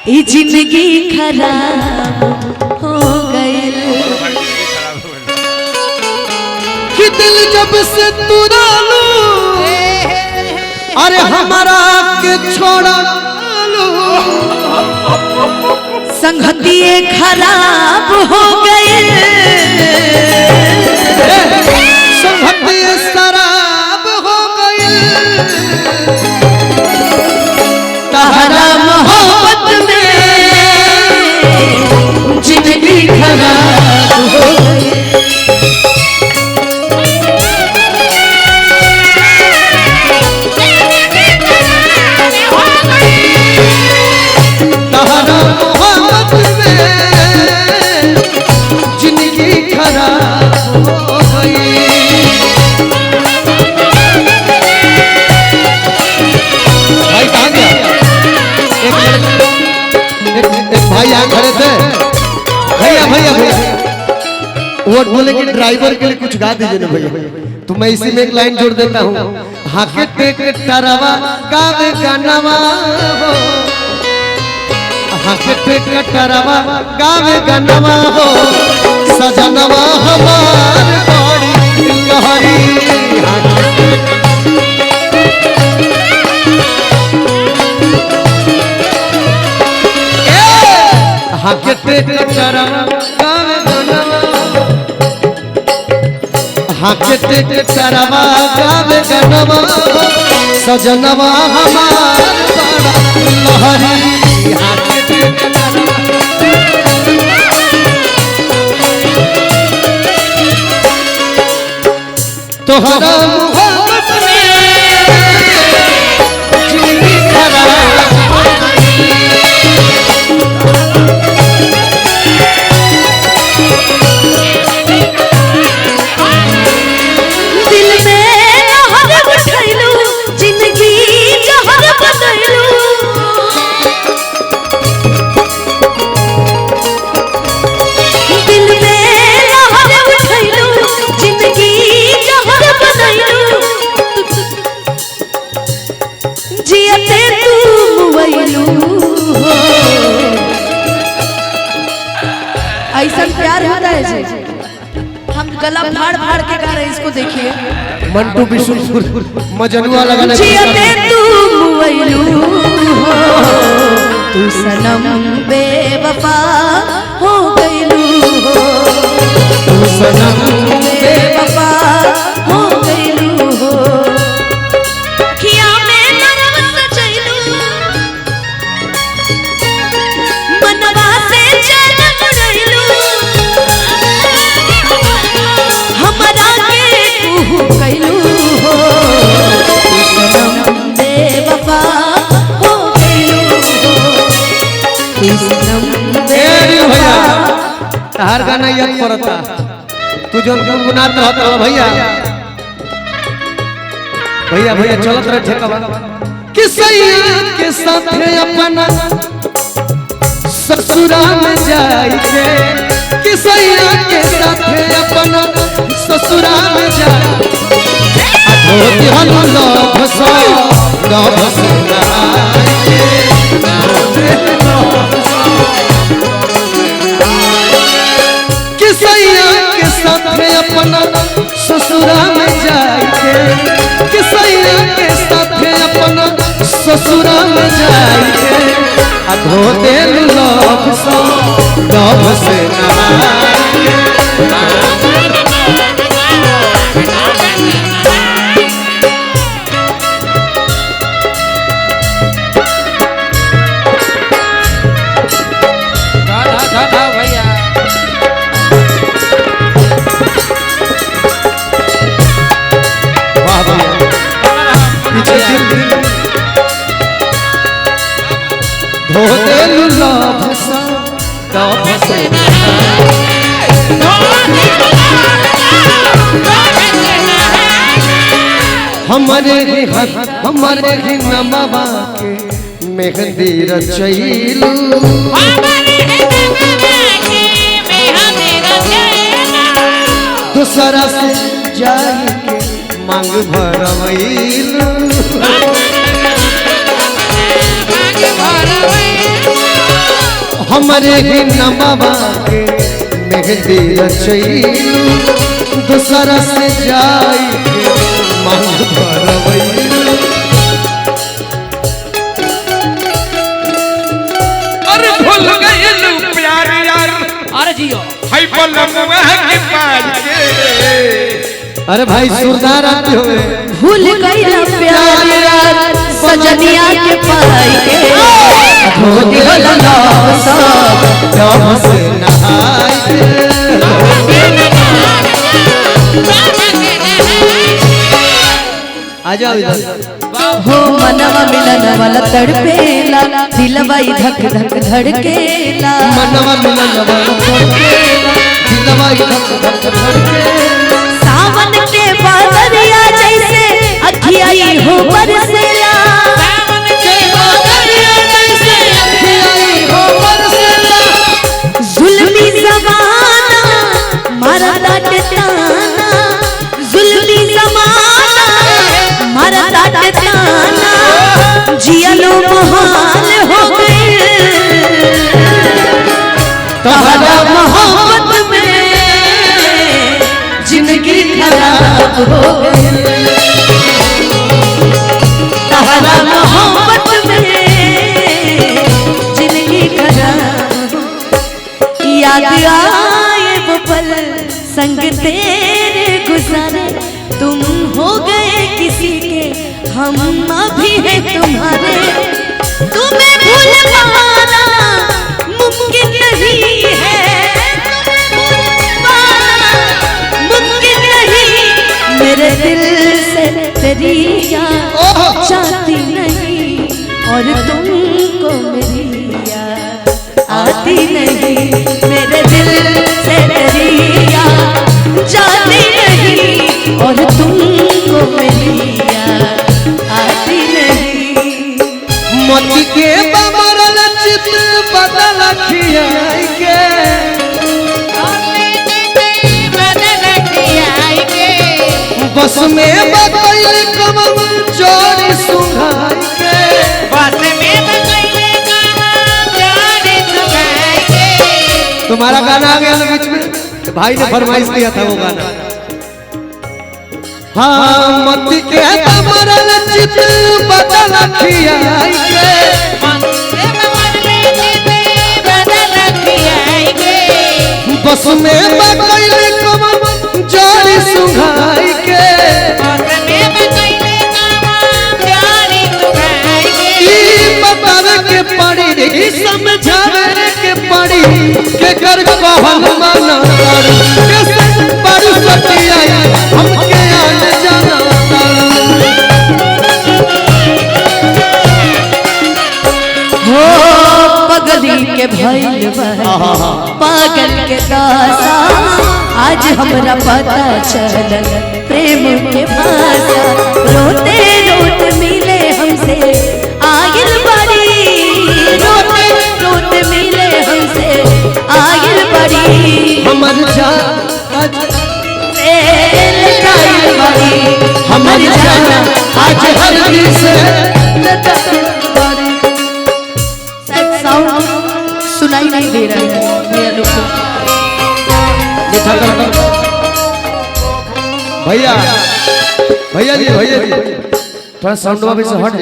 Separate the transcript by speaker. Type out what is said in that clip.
Speaker 1: ये जिंदगी खराब हो गई
Speaker 2: कि दिल जब से तुरा लू अरे हमारा के छोड़ा लू
Speaker 1: संगतिये खराब हो गए
Speaker 2: संगतिये शराब हो गई
Speaker 1: तहरा मोहब्बत में जिंदगी खराब हो गई
Speaker 2: तहरा मोहब्बत में जिंदगी खराब हो गई। भाई कहाँ गया? एक भाई यहाँ खड़े थे। भैया भैया भैया वो बोले कि ड्राइवर के लिए कुछ गा दीजिए ना भैया। तो मैं इसी में एक लाइन जोड़ देता हूँ। हाके टेक टरवा गावे गानवा हो हाके टेक टरवा गावे गानवा हो सजनवा हमार बड़ी लहरी हाके टेक टरवा गावे गानवा हाके टेक टरवा गावे गानवा सजनवा हमार बड़ा लहरी हाके टेक टरवा तोहरा मोहब्बत में जिंदगी खराब हो गई।
Speaker 1: दिल में लहर उठैलू जिंदगी जहर बदलू दिल में लहर उठैलू जिंदगी जहर बदलू जियते तू मुवैलू ऐसा प्यार होता है जी हम गला फाड़ फाड़ के गा रहे हैं इसको देखिए
Speaker 2: मंटू बिशुनपुर मजनुआ लगाने
Speaker 1: जियते तू मुवैलू तू सनम बेवफा हो गईलू
Speaker 2: तू सनम
Speaker 1: बेवफा हो गईलू किया में नरम सजैलू मनवा से चैन उड़ैलू हमरा के तू कैलू हो तू सनम बेवफा हो गईलू तू सनम बेवफा
Speaker 2: तार गाना याद पड़ता तू जो गुनगुनात रहता भैया भैया भैया चलत रहे ठेका कि सैया के साथ अपना ससुरा में जाइए कि सैया के साथ अपना ससुरा में जाइए धोती हलो लभ सो लभ से कि सैया के साथ अपना ससुरा में जाइए कि सैया के साथ अपना ससुरा में जाइए धो दे लभ सो लभ से भैया वाह पीछे धो दे लभ सो लभ से हमारे ही नमवा के मेहंदी रचैलू दूसरा से जाई के मांग भरवैलू हमारे ही नमवा के मेहंदी रचैलू दूसरा से जाई के मांग भरवैलू।
Speaker 3: अरे भूल गइलू प्यार यार,
Speaker 1: अरे जियो
Speaker 3: हाय बलमुआ के पाल के।
Speaker 2: अरे भाई सुरदार आते हुए
Speaker 1: भूल गइला प्यार यार सजनिया के पाई के धोती होला सब
Speaker 2: दम से नहाई के। आ जाओ इधर।
Speaker 1: हो मनवा मिलन वाला तड़पेला दिलवा धक धक धड़केला
Speaker 2: मनवा मिलन वाला तड़पेला दिलवा धक धक धड़केला।
Speaker 1: सावन के बादरिया जैसे अखियाई हो बरसेला सावन के बादरिया जैसे अखियाई हो बरसेला। जुल्मी ज़माना मारा लाटे ताना, जुल्मी ज़माना मारा लाटे ताना, जियलो मुहाल हो गए तहरा मोहब्बत में जिंदगी खराब हो गई। तहरा मोहब्बत में जिंदगी खराब। याद आए वो पल संग तेरे गुजारे, तुम हो गए किसी के हम अभी हैं तुम्हारे। तुम्हें भूल पाना मुमकिन नहीं है, मुमकिन नहीं। मेरे दिल से तेरी याद जाती नहीं और तुमको मेरी याद आती नहीं। मेरे दिल से तेरी याद जाती नहीं और तुमको मेरी याद आती नहीं।
Speaker 2: मोती के बमरल चित बदल खियाई के, बस में बकैल कमम जोड़ी सुघाई के,
Speaker 3: बस में बकैले कमम जोड़ी सुघाई के।
Speaker 2: तुम्हारा गाना आ गया ना बीच में, भाई ने फरमाइश किया था वो गाना। हाँ मोती के बमरल चित बदल खियाई के, बस में बकैल कमम जोड़ी सुघाई के। बतावे के पड़ी रे समझावे के पड़ी के कर कहल माना तारू कैसे बड़ी सतिया हमके आने जाना तारू।
Speaker 1: हो पगली के भइल पागल के दासा, आज हमरा पता चलल प्रेम के भाषा। रोते रोते मिले हमसे आगिल बड़ी, रोते रोते मिले हमसे आगिल बड़ी।
Speaker 2: हमर जान आज
Speaker 1: लटाइल बड़ी,
Speaker 2: हमर जान आज हर दिल से
Speaker 1: लटाइल बड़ी। साउंड सुनाई नहीं दे रहा है मेरे लोग को।
Speaker 2: भैया भैया जी थोड़ा साउंड वाले से हट